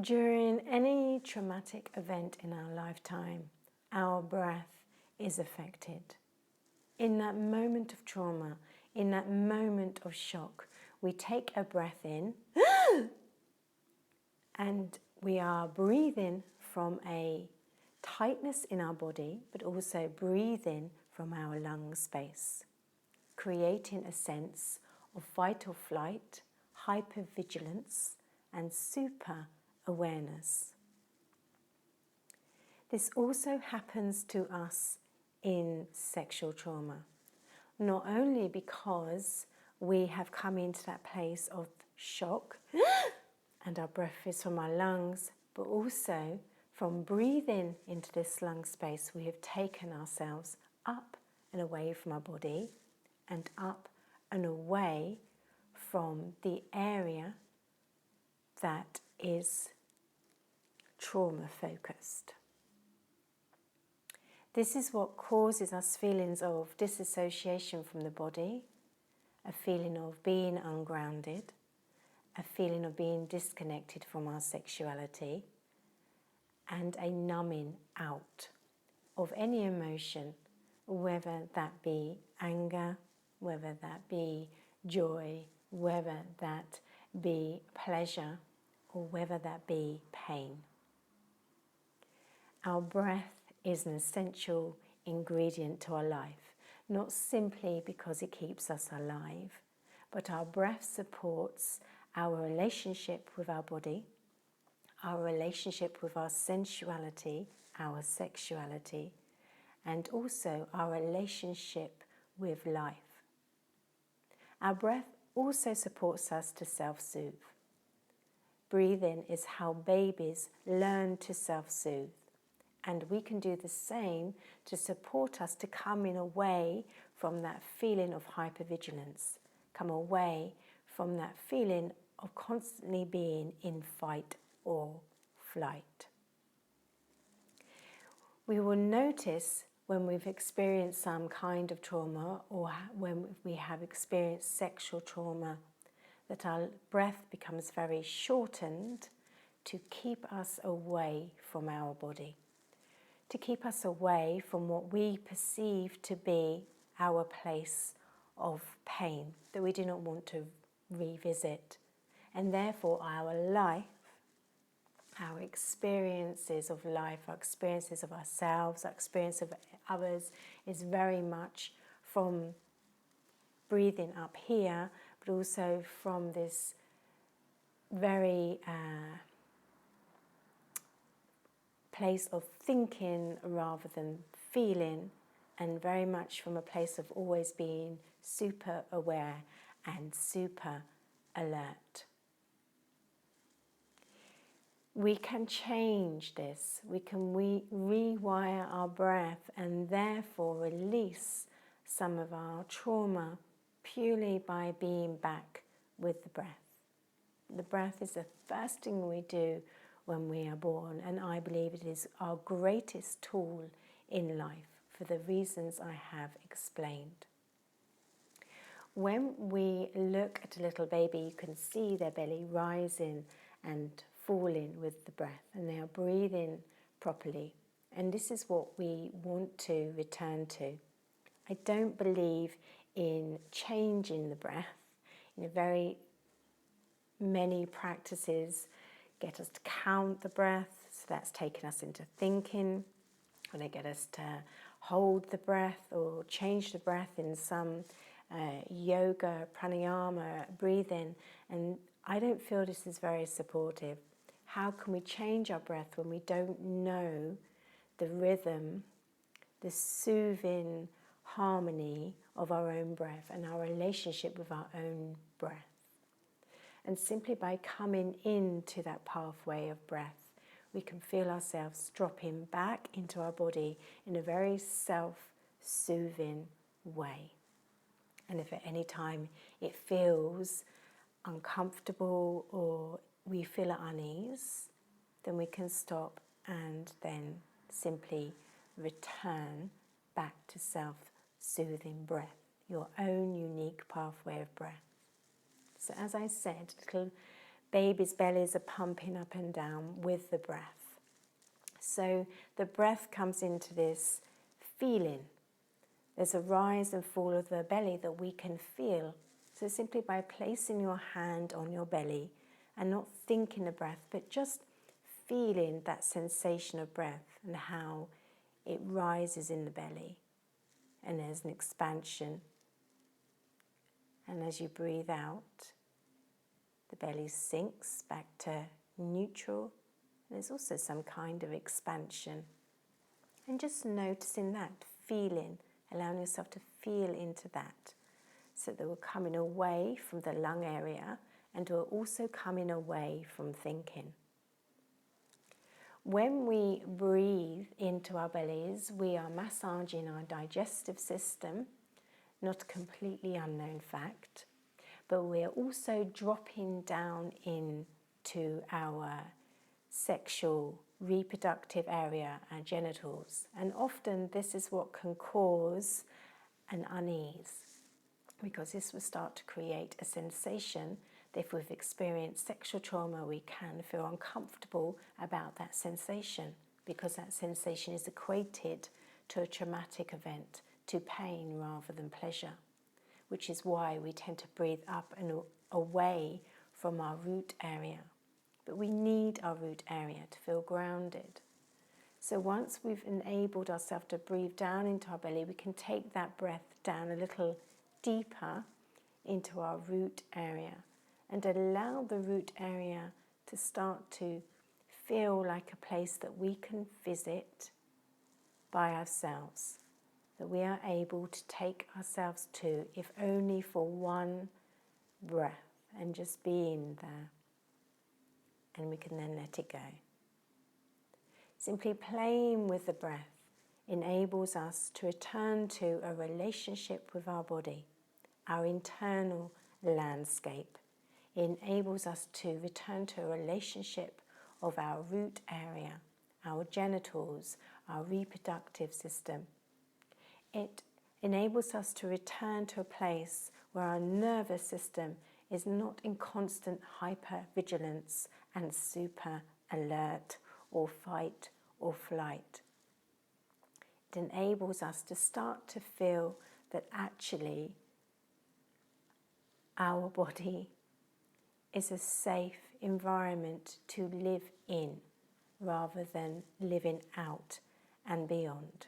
During any traumatic event in our lifetime, our breath is affected. In that moment of trauma, in that moment of shock, we take a breath in and we are breathing from a tightness in our body, but also breathing from our lung space, creating a sense of fight or flight, hypervigilance, and super awareness. This also happens to us in sexual trauma, not only because we have come into that place of shock and our breath is from our lungs, but also from breathing into this lung space, we have taken ourselves up and away from our body and up and away from the area that is trauma focused. This is what causes us feelings of disassociation from the body, a feeling of being ungrounded, a feeling of being disconnected from our sexuality, and a numbing out of any emotion, whether that be anger, whether that be joy, whether that be pleasure, or whether that be pain. Our breath is an essential ingredient to our life, not simply because it keeps us alive, but our breath supports our relationship with our body, our relationship with our sensuality, our sexuality, and also our relationship with life. Our breath also supports us to self-soothe. Breathing is how babies learn to self-soothe, and we can do the same to support us to come in away from that feeling of hypervigilance, come away from that feeling of constantly being in fight or flight. We will notice when we've experienced some kind of trauma or when we have experienced sexual trauma that our breath becomes very shortened to keep us away from our body, to keep us away from what we perceive to be our place of pain that we do not want to revisit. And therefore our life, our experiences of life, our experiences of ourselves, our experience of others is very much from breathing up here, but also from this very place of thinking rather than feeling, and very much from a place of always being super aware and super alert. We can change this. We can rewire our breath and therefore release some of our trauma purely by being back with the breath. The breath is the first thing we do when we are born, and I believe it is our greatest tool in life for the reasons I have explained. When we look at a little baby, you can see their belly rising and falling with the breath, and they are breathing properly. And this is what we want to return to. I don't believe in changing the breath. Very many practices get us to count the breath, so that's taken us into thinking. Or they get us to hold the breath or change the breath in some yoga, pranayama, breathing, and I don't feel this is very supportive. How can we change our breath when we don't know the rhythm, the soothing harmony of our own breath and our relationship with our own breath? And simply by coming into that pathway of breath, we can feel ourselves dropping back into our body in a very self-soothing way. And if at any time it feels uncomfortable or we feel at unease, then we can stop and then simply return back to self-soothing breath, your own unique pathway of breath. So as I said, little babies' bellies are pumping up and down with the breath. So the breath comes into this feeling. There's a rise and fall of the belly that we can feel. So simply by placing your hand on your belly and not thinking the breath, but just feeling that sensation of breath and how it rises in the belly. And there's an expansion. And as you breathe out, the belly sinks back to neutral. There's also some kind of expansion. And just noticing that, feeling, allowing yourself to feel into that. So that we're coming away from the lung area and we're also coming away from thinking. When we breathe into our bellies, we are massaging our digestive system, not a completely unknown fact, but we're also dropping down into our sexual reproductive area, our genitals. And often this is what can cause an unease, because this will start to create a sensation that if we've experienced sexual trauma, we can feel uncomfortable about that sensation, because that sensation is equated to a traumatic event, to pain rather than pleasure, which is why we tend to breathe up and away from our root area. But we need our root area to feel grounded. So once we've enabled ourselves to breathe down into our belly, we can take that breath down a little deeper into our root area and allow the root area to start to feel like a place that we can visit by ourselves, that we are able to take ourselves to, if only for one breath, and just being there. And we can then let it go. Simply playing with the breath enables us to return to a relationship with our body, our internal landscape. It enables us to return to a relationship of our root area, our genitals, our reproductive system. It enables us to return to a place where our nervous system is not in constant hypervigilance and super alert or fight or flight. It enables us to start to feel that actually our body is a safe environment to live in rather than living out and beyond.